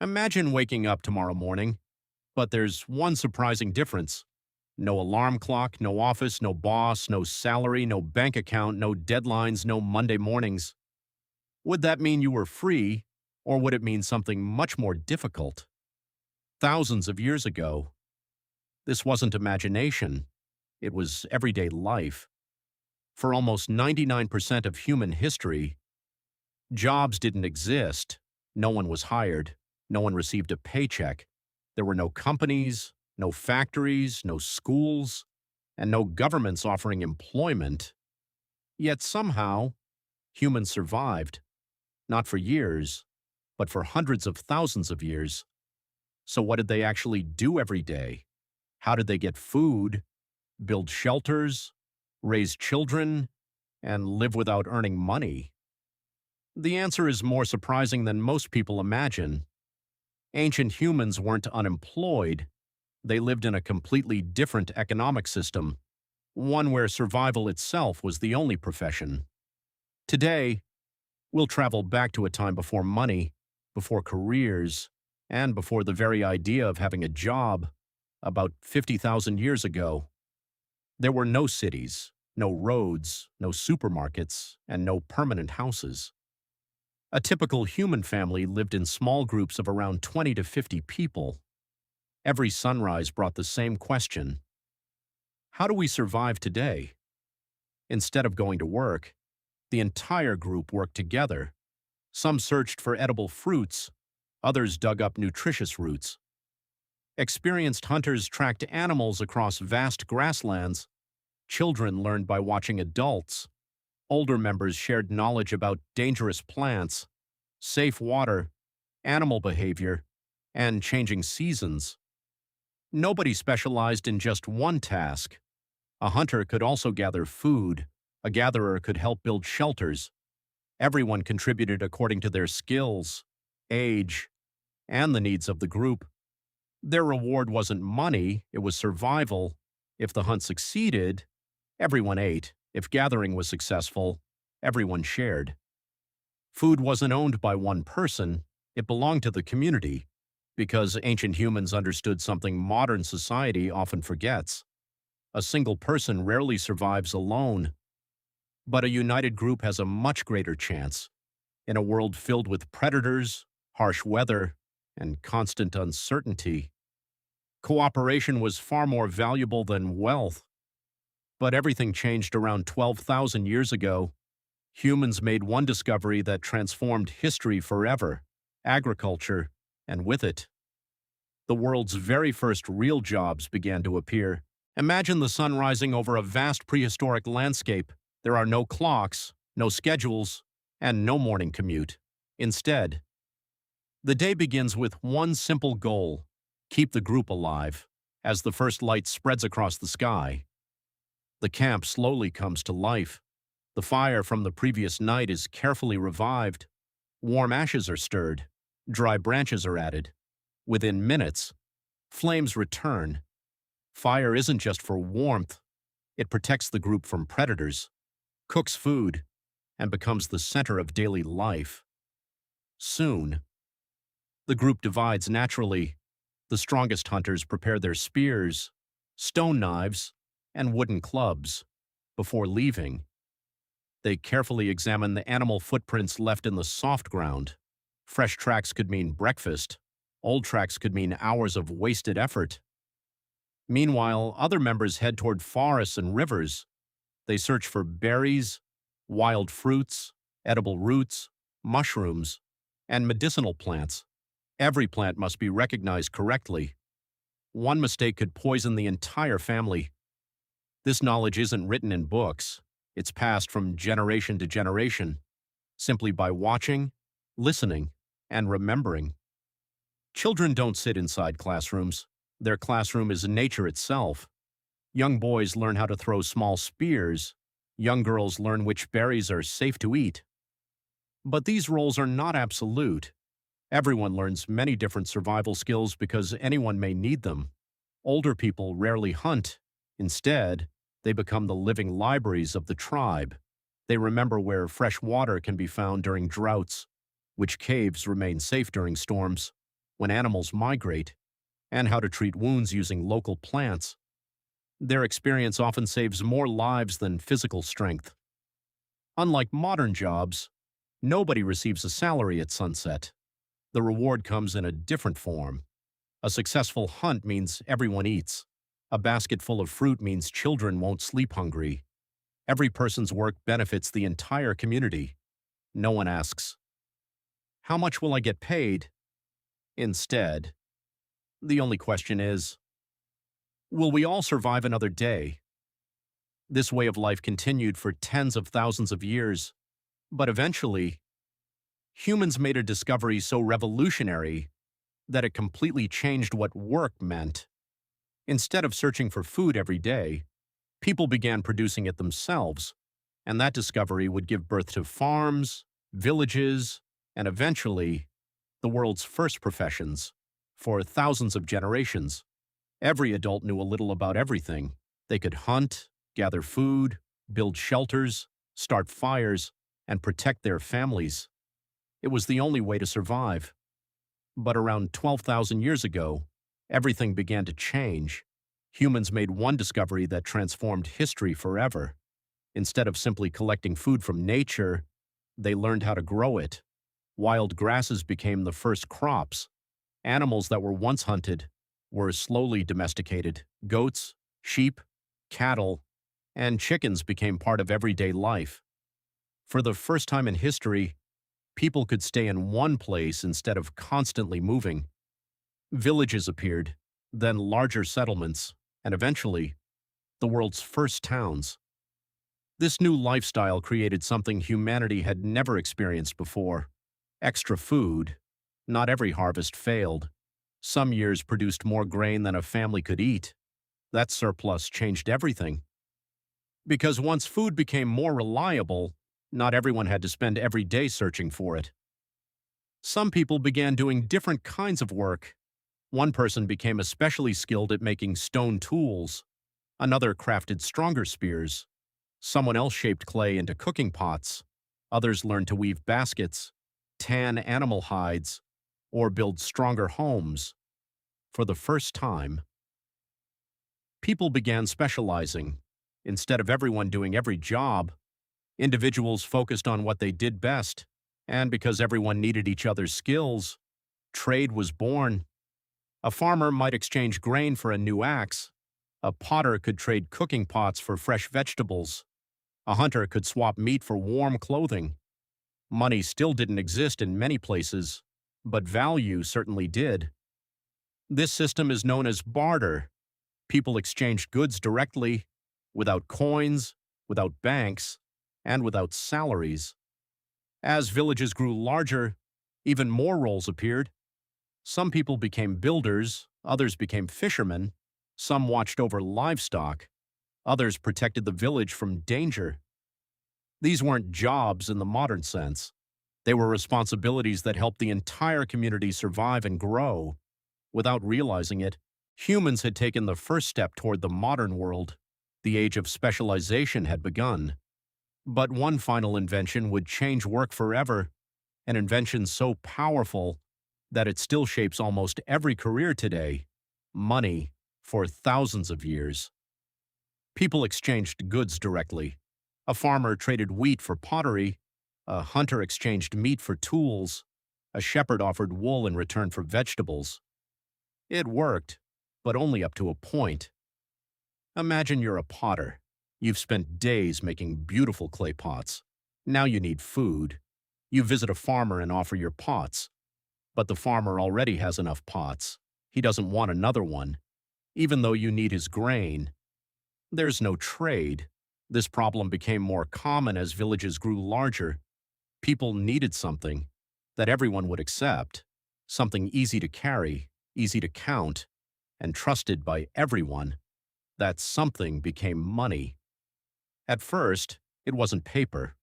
Imagine waking up tomorrow morning, but there's one surprising difference. No alarm clock, no office, no boss, no salary, no bank account, no deadlines, no Monday mornings. Would that mean you were free, or would it mean something much more difficult? Thousands of years ago, this wasn't imagination, it was everyday life. For almost 99% of human history, jobs didn't exist. No one was hired. No one received a paycheck. There were no companies, no factories, no schools, and no governments offering employment. Yet somehow, humans survived, not for years, but for hundreds of thousands of years. So what did they actually do every day? How did they get food, build shelters, raise children, and live without earning money? The answer is more surprising than most people imagine. Ancient humans weren't unemployed. They lived in a completely different economic system, one where survival itself was the only profession. Today, we'll travel back to a time before money, before careers, and before the very idea of having a job, about 50,000 years ago. There were no cities, no roads, no supermarkets, and no permanent houses. A typical human family lived in small groups of around 20 to 50 people. Every sunrise brought the same question: how do we survive today? Instead of going to work, the entire group worked together. Some searched for edible fruits, others dug up nutritious roots. Experienced hunters tracked animals across vast grasslands. Children learned by watching adults. Older members shared knowledge about dangerous plants, safe water, animal behavior, and changing seasons. Nobody specialized in just one task. A hunter could also gather food. A gatherer could help build shelters. Everyone contributed according to their skills, age, and the needs of the group. Their reward wasn't money, it was survival. If the hunt succeeded, everyone ate. If gathering was successful, everyone shared. Food wasn't owned by one person, it belonged to the community, because ancient humans understood something modern society often forgets. A single person rarely survives alone, but a united group has a much greater chance. In a world filled with predators, harsh weather, and constant uncertainty, cooperation was far more valuable than wealth. But everything changed around 12,000 years ago. Humans made one discovery that transformed history forever: agriculture, and with it, the world's very first real jobs began to appear. Imagine the sun rising over a vast prehistoric landscape. There are no clocks, no schedules, and no morning commute. Instead, the day begins with one simple goal: keep the group alive. As the first light spreads across the sky, the camp slowly comes to life. The fire from the previous night is carefully revived. Warm ashes are stirred. Dry branches are added. Within minutes, flames return. Fire isn't just for warmth. It protects the group from predators, cooks food, and becomes the center of daily life. Soon, the group divides naturally. The strongest hunters prepare their spears, stone knives, and wooden clubs. Before leaving, they carefully examine the animal footprints left in the soft ground. Fresh tracks could mean breakfast. Old tracks could mean hours of wasted effort. Meanwhile, other members head toward forests and rivers. They search for berries, wild fruits, edible roots, mushrooms, and medicinal plants. Every plant must be recognized correctly. One mistake could poison the entire family. This knowledge isn't written in books. It's passed from generation to generation, simply by watching, listening, and remembering. Children don't sit inside classrooms. Their classroom is nature itself. Young boys learn how to throw small spears. Young girls learn which berries are safe to eat. But these roles are not absolute. Everyone learns many different survival skills because anyone may need them. Older people rarely hunt. Instead, they become the living libraries of the tribe. They remember where fresh water can be found during droughts, which caves remain safe during storms, when animals migrate, and how to treat wounds using local plants. Their experience often saves more lives than physical strength. Unlike modern jobs, nobody receives a salary at sunset. The reward comes in a different form. A successful hunt means everyone eats. A basket full of fruit means children won't sleep hungry. Every person's work benefits the entire community. No one asks, "How much will I get paid?" Instead, the only question is, will we all survive another day? This way of life continued for tens of thousands of years, but eventually, humans made a discovery so revolutionary that it completely changed what work meant. Instead of searching for food every day, people began producing it themselves, and that discovery would give birth to farms, villages, and eventually, the world's first professions. For thousands of generations, every adult knew a little about everything. They could hunt, gather food, build shelters, start fires, and protect their families. It was the only way to survive. But around 12,000 years ago, everything began to change. Humans made one discovery that transformed history forever. Instead of simply collecting food from nature, they learned how to grow it. Wild grasses became the first crops. Animals that were once hunted were slowly domesticated. Goats, sheep, cattle, and chickens became part of everyday life. For the first time in history, people could stay in one place instead of constantly moving. Villages appeared, then larger settlements, and eventually, the world's first towns. This new lifestyle created something humanity had never experienced before: extra food. Not every harvest failed. Some years produced more grain than a family could eat. That surplus changed everything. Because once food became more reliable, not everyone had to spend every day searching for it. Some people began doing different kinds of work. One person became especially skilled at making stone tools. Another crafted stronger spears. Someone else shaped clay into cooking pots. Others learned to weave baskets, tan animal hides, or build stronger homes. For the first time, people began specializing. Instead of everyone doing every job, individuals focused on what they did best, and because everyone needed each other's skills, trade was born. A farmer might exchange grain for a new axe. A potter could trade cooking pots for fresh vegetables. A hunter could swap meat for warm clothing. Money still didn't exist in many places, but value certainly did. This system is known as barter. People exchanged goods directly, without coins, without banks, and without salaries. As villages grew larger, even more roles appeared. Some people became builders, others became fishermen, some watched over livestock, others protected the village from danger. These weren't jobs in the modern sense. They were responsibilities that helped the entire community survive and grow. Without realizing it, humans had taken the first step toward the modern world. The age of specialization had begun. But one final invention would change work forever, an invention so powerful that it still shapes almost every career today: money. For thousands of years, people exchanged goods directly. A farmer traded wheat for pottery, a hunter exchanged meat for tools, a shepherd offered wool in return for vegetables. It worked, but only up to a point. Imagine you're a potter. You've spent days making beautiful clay pots. Now you need food. You visit a farmer and offer your pots. But the farmer already has enough pots. He doesn't want another one, even though you need his grain. There's no trade. This problem became more common as villages grew larger. People needed something that everyone would accept, something easy to carry, easy to count, and trusted by everyone. That something became money. At first, it wasn't paper.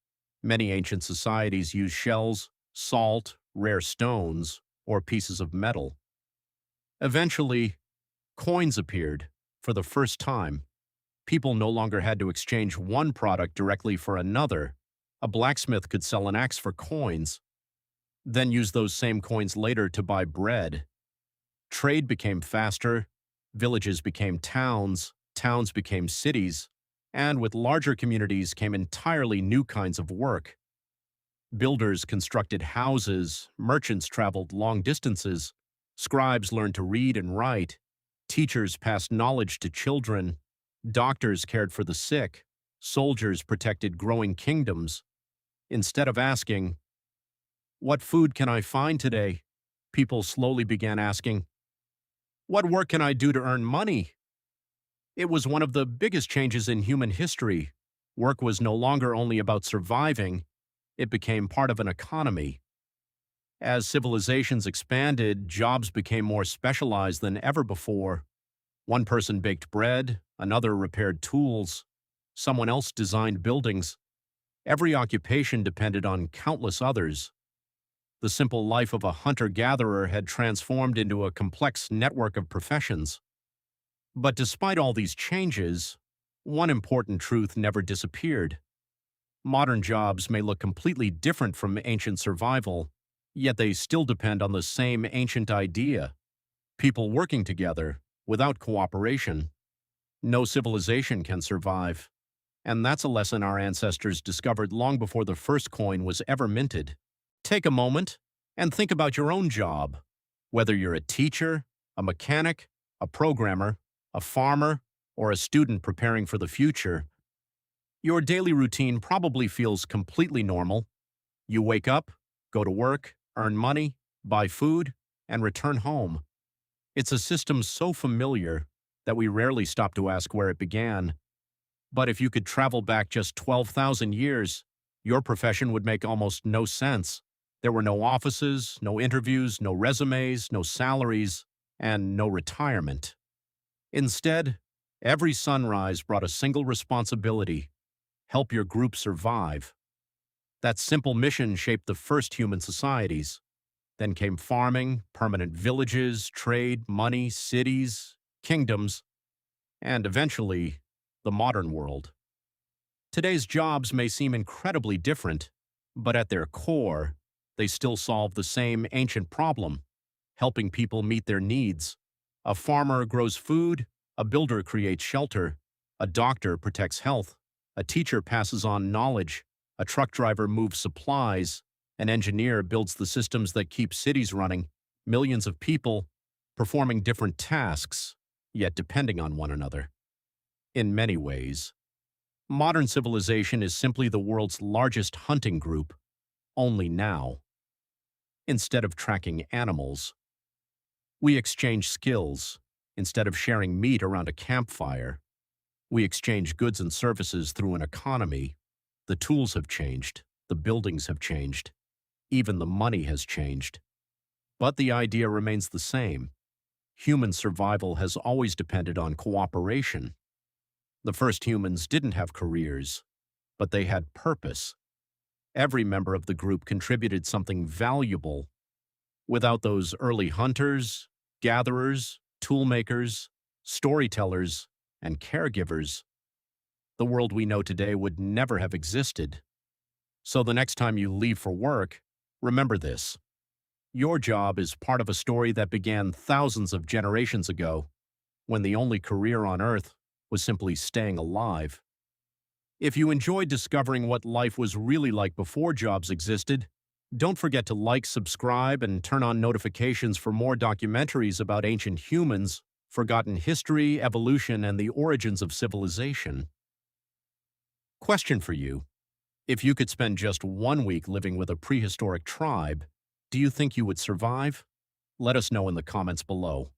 Many ancient societies used shells, salt, rare stones, or pieces of metal. Eventually, coins appeared for the first time. People no longer had to exchange one product directly for another. A blacksmith could sell an axe for coins, then use those same coins later to buy bread. Trade became faster, villages became towns, towns became cities, and with larger communities came entirely new kinds of work. Builders constructed houses, merchants traveled long distances, scribes learned to read and write, teachers passed knowledge to children, doctors cared for the sick, soldiers protected growing kingdoms. Instead of asking, "What food can I find today?" people slowly began asking, "What work can I do to earn money?" It was one of the biggest changes in human history. Work was no longer only about surviving, it became part of an economy. As civilizations expanded, jobs became more specialized than ever before. One person baked bread, another repaired tools, someone else designed buildings. Every occupation depended on countless others. The simple life of a hunter-gatherer had transformed into a complex network of professions. But despite all these changes, one important truth never disappeared. Modern jobs may look completely different from ancient survival, yet they still depend on the same ancient idea: people working together. Without cooperation, no civilization can survive. And that's a lesson our ancestors discovered long before the first coin was ever minted. Take a moment and think about your own job. Whether you're a teacher, a mechanic, a programmer, a farmer, or a student preparing for the future, your daily routine probably feels completely normal. You wake up, go to work, earn money, buy food, and return home. It's a system so familiar that we rarely stop to ask where it began. But if you could travel back just 12,000 years, your profession would make almost no sense. There were no offices, no interviews, no resumes, no salaries, and no retirement. Instead, every sunrise brought a single responsibility: help your group survive. That simple mission shaped the first human societies. Then came farming, permanent villages, trade, money, cities, kingdoms, and eventually, the modern world. Today's jobs may seem incredibly different, but at their core, they still solve the same ancient problem: helping people meet their needs. A farmer grows food, a builder creates shelter, a doctor protects health, a teacher passes on knowledge, a truck driver moves supplies, an engineer builds the systems that keep cities running. Millions of people performing different tasks, yet depending on one another. In many ways, modern civilization is simply the world's largest hunting group, only now. Instead of tracking animals, we exchange skills. Instead of sharing meat around a campfire, we exchange goods and services through an economy. The tools have changed, the buildings have changed, even the money has changed. But the idea remains the same. Human survival has always depended on cooperation. The first humans didn't have careers, but they had purpose. Every member of the group contributed something valuable. Without those early hunters, gatherers, toolmakers, storytellers, and caregivers, the world we know today would never have existed. So the next time you leave for work, remember this: your job is part of a story that began thousands of generations ago, when the only career on Earth was simply staying alive. If you enjoyed discovering what life was really like before jobs existed, don't forget to like, subscribe, and turn on notifications for more documentaries about ancient humans, forgotten history, evolution, and the origins of civilization. Question for you: if you could spend just 1 week living with a prehistoric tribe, do you think you would survive? Let us know in the comments below.